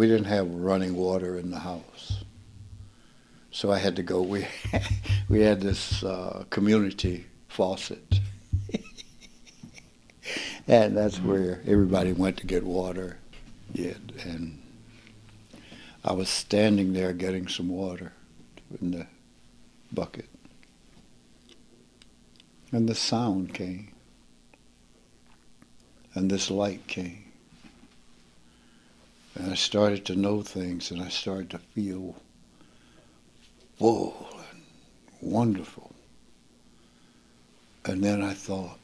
we didn't have running water in the house. So I had to go, we had this community faucet. And that's where everybody went to get water. Yeah, and I was standing there getting some water in the bucket. And the sound came. And this light came. And I started to know things, and I started to feel full and wonderful. And then I thought,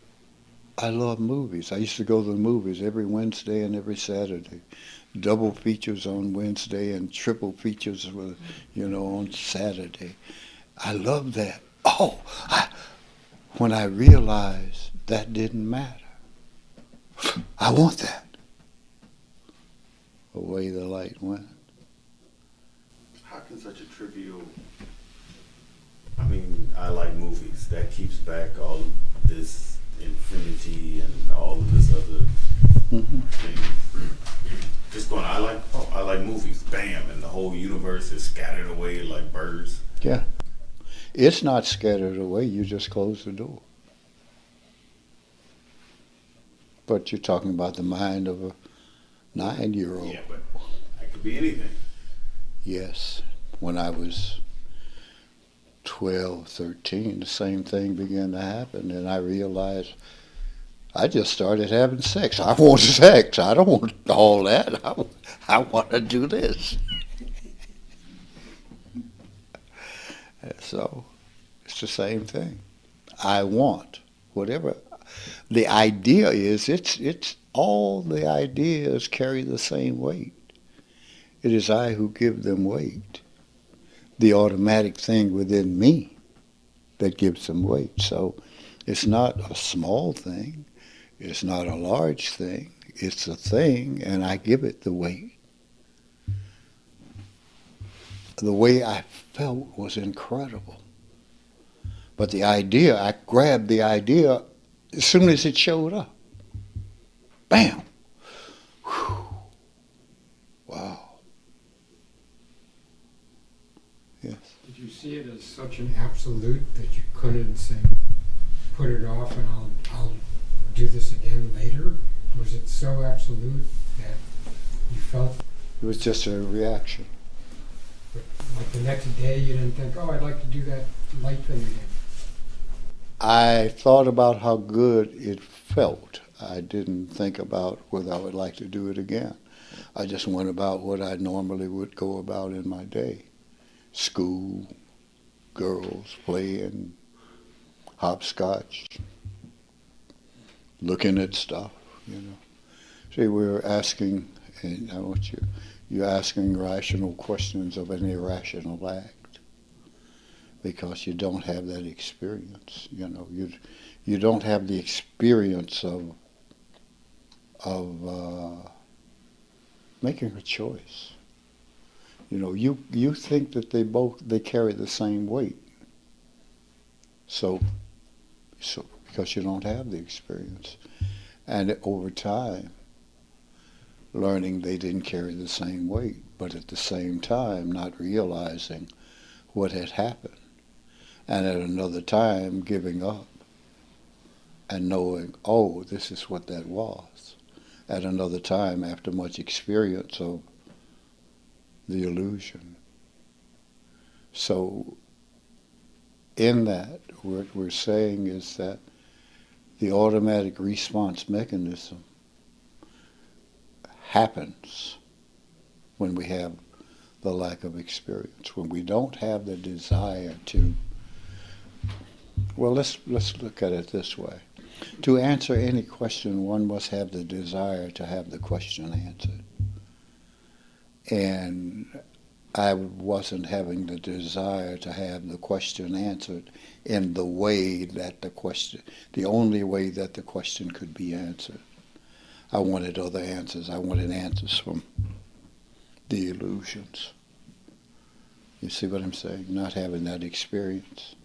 I love movies. I used to go to the movies every Wednesday and every Saturday. Double features on Wednesday and triple features with, on Saturday. I love that. When I realized that didn't matter. I want that. Away the light went. How can such a trivial, I like movies. That keeps back all of this infinity and all of this other thing. Just going, I like movies. Bam, and the whole universe is scattered away like birds. Yeah. It's not scattered away. You just close the door. But you're talking about the mind of a 9-year-old. Yeah, but that could be anything. Yes. When I was 12, 13, the same thing began to happen, and I realized I just started having sex. I want sex. I don't want all that. I want to do this. So it's the same thing. I want whatever. The idea is it's all the ideas carry the same weight. It is I who give them weight. The automatic thing within me that gives them weight. So it's not a small thing. It's not a large thing. It's a thing, and I give it the weight. The way I felt was incredible. But the idea, I grabbed the idea as soon as it showed up. Bam! Whew. Wow. Yes. Did you see it as such an absolute that you couldn't say, put it off and I'll do this again later? Was it so absolute that you felt? It was just a reaction. Like the next day you didn't think, I'd like to do that light thing again. I thought about how good it felt. I didn't think about whether I would like to do it again. I just went about what I normally would go about in my day. School, girls, playing, hopscotch, looking at stuff, See, we're asking, and I want you're asking rational questions of an irrational act because you don't have that experience. You don't have the experience of making a choice. You think that they carry the same weight. So because you don't have the experience. And over time, learning they didn't carry the same weight, but at the same time not realizing what had happened. And at another time giving up and knowing, this is what that was. At another time, after much experience of the illusion. So in that, what we're saying is that the automatic response mechanism happens when we have the lack of experience, when we don't have the desire to. Well, let's look at it this way. To answer any question, one must have the desire to have the question answered. And I wasn't having the desire to have the question answered in the way that the only way that the question could be answered. I wanted other answers. I wanted answers from the illusions. You see what I'm saying? Not having that experience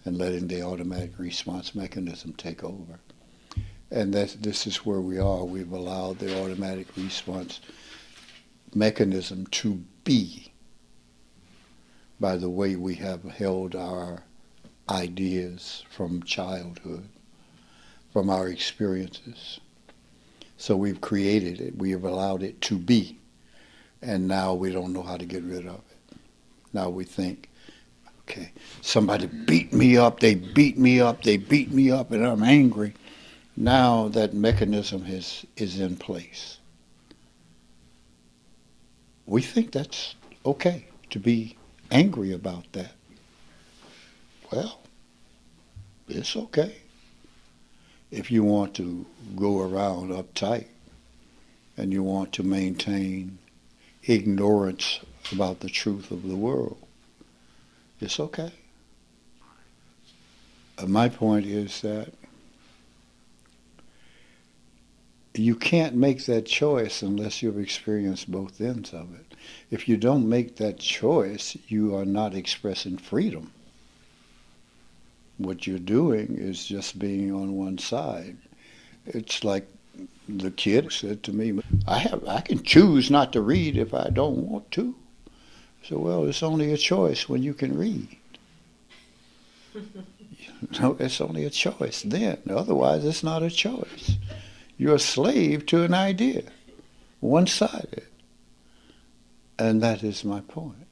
and letting the automatic response mechanism take over. And this is where we are. We've allowed the automatic response mechanism to be by the way we have held our ideas from childhood, from our experiences. So we've created it, we have allowed it to be, and now we don't know how to get rid of it. Now we think, okay, somebody beat me up, they beat me up, and I'm angry. Now that mechanism is in place. We think that's okay to be angry about that. Well, it's okay. If you want to go around uptight and you want to maintain ignorance about the truth of the world, it's okay. My point is that you can't make that choice unless you've experienced both ends of it. If you don't make that choice, you are not expressing freedom. What you're doing is just being on one side. It's like the kid said to me, I can choose not to read if I don't want to. So, well, it's only a choice when you can read. No, it's only a choice then. Otherwise, it's not a choice. You're a slave to an idea, one-sided. And that is my point.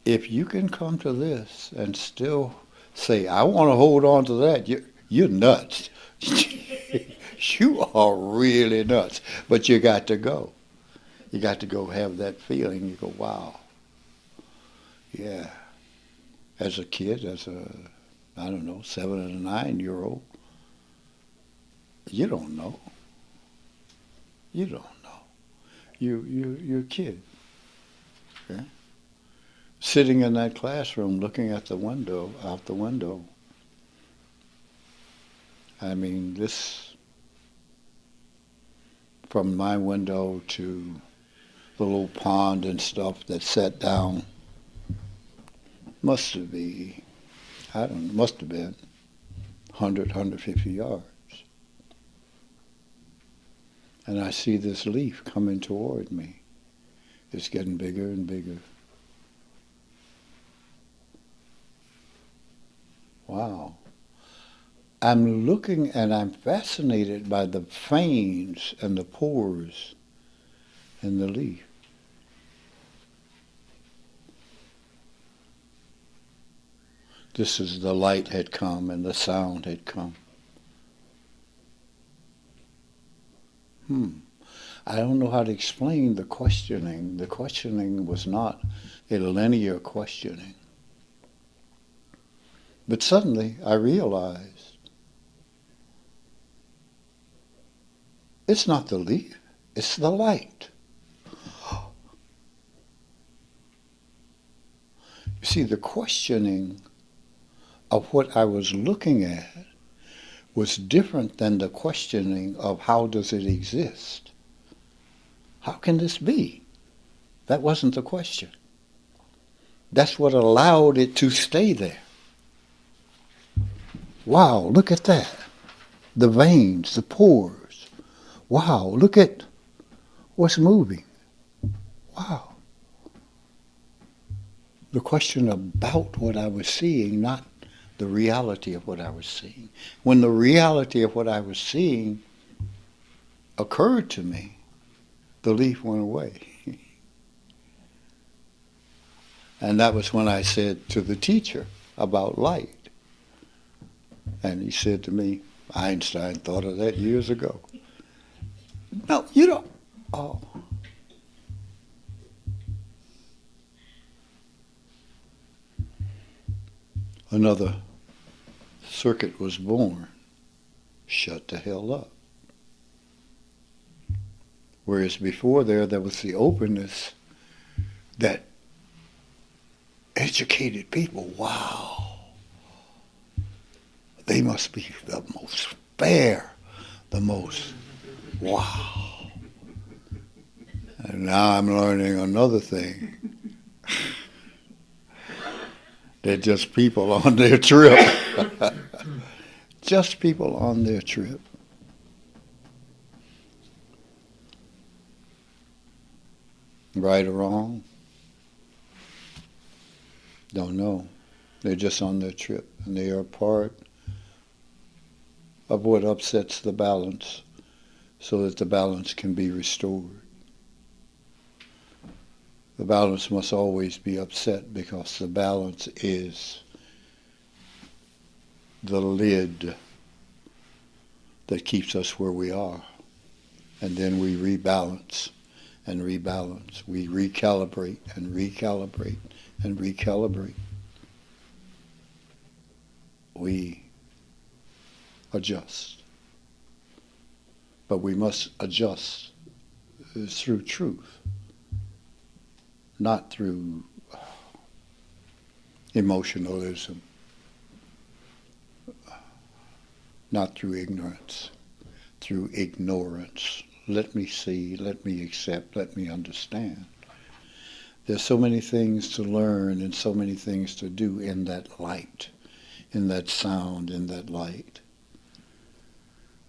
If you can come to this and still say, I want to hold on to that, you're nuts. You are really nuts. But you got to go. You got to go have that feeling. You go, wow. Yeah. As a kid, as a, 7 and a 9-year-old, you don't know. You don't know. You're a kid. Okay? Sitting in that classroom looking at the window, out the window. I mean, this, from my window to the little pond and stuff that sat down, must have been 100, 150 yards. And I see this leaf coming toward me. It's getting bigger and bigger. Wow. I'm looking and I'm fascinated by the veins and the pores in the leaf. This is the light had come and the sound had come. I don't know how to explain the questioning. The questioning was not a linear questioning. But suddenly I realized it's not the leaf, it's the light. You see, the questioning of what I was looking at was different than the questioning of how does it exist. How can this be? That wasn't the question. That's what allowed it to stay there. Wow, look at that. The veins, the pores. Wow, look at what's moving. Wow. The question about what I was seeing, not the reality of what I was seeing. When the reality of what I was seeing occurred to me, the leaf went away. And that was when I said to the teacher about light. And he said to me, Einstein thought of that years ago. No, you don't. Oh. Another circuit was born. Shut the hell up. Whereas before there was the openness that educated people. Wow. They must be the most fair, the most, wow. And now I'm learning another thing. They're just people on their trip. Just people on their trip. Right or wrong? Don't know. They're just on their trip, and they are part of what upsets the balance so that the balance can be restored. The balance must always be upset because the balance is the lid that keeps us where we are. And then we rebalance and rebalance. We recalibrate and recalibrate and recalibrate. We adjust. But we must adjust through truth, not through emotionalism, not through ignorance, through ignorance. Let me see, let me accept, let me understand. There's so many things to learn and so many things to do in that light, in that sound, in that light,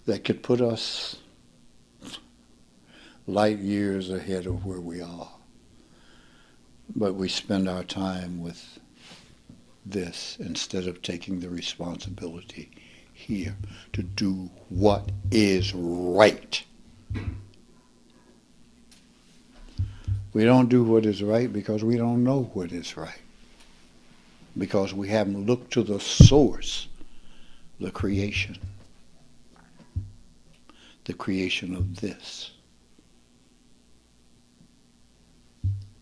that could put us light years ahead of where we are. But we spend our time with this instead of taking the responsibility here to do what is right. We don't do what is right because we don't know what is right. Because we haven't looked to the source, the creation of this.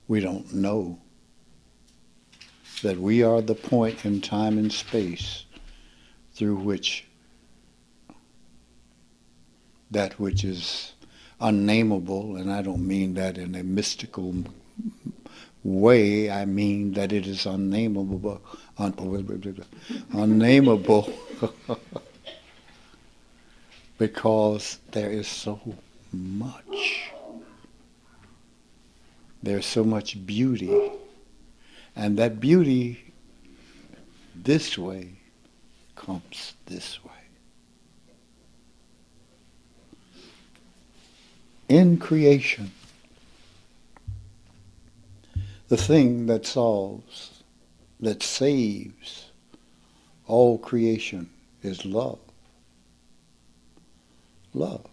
We don't know that we are the point in time and space through which that which is unnameable, and I don't mean that in a mystical way, I mean that it is unnameable, unnameable because there is so much. There's so much beauty, and that beauty this way comes this way. In creation, the thing that solves, that saves all creation is love. Love.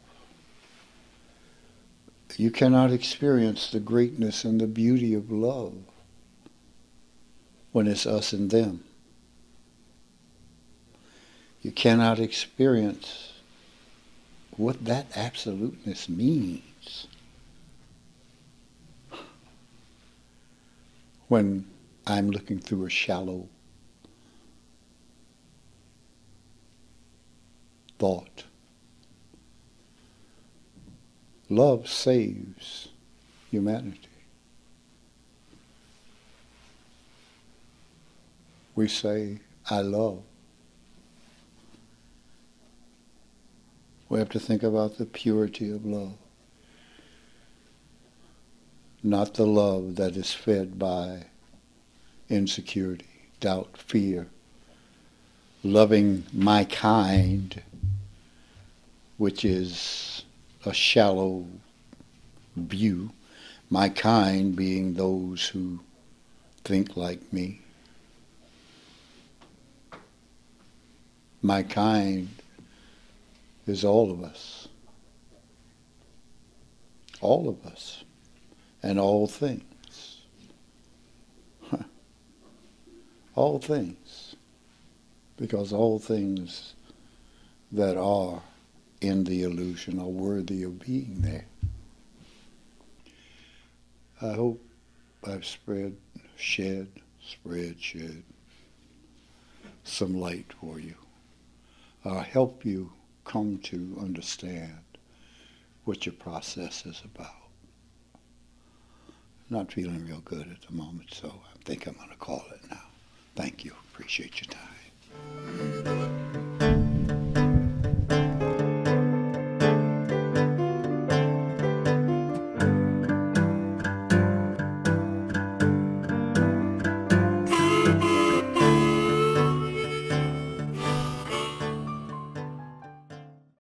You cannot experience the greatness and the beauty of love when it's us and them. You cannot experience what that absoluteness means when I'm looking through a shallow thought. Love saves humanity. We say, I love. We have to think about the purity of love, not the love that is fed by insecurity, doubt, fear. Loving my kind, which is a shallow view, my kind being those who think like me. My kind is all of us. All of us. And all things. All things. Because all things that are in the illusion are worthy of being there. I hope I've shed some light for you. Help you come to understand what your process is about. Not feeling real good at the moment, so I think I'm going to call it now. Thank you. Appreciate your time.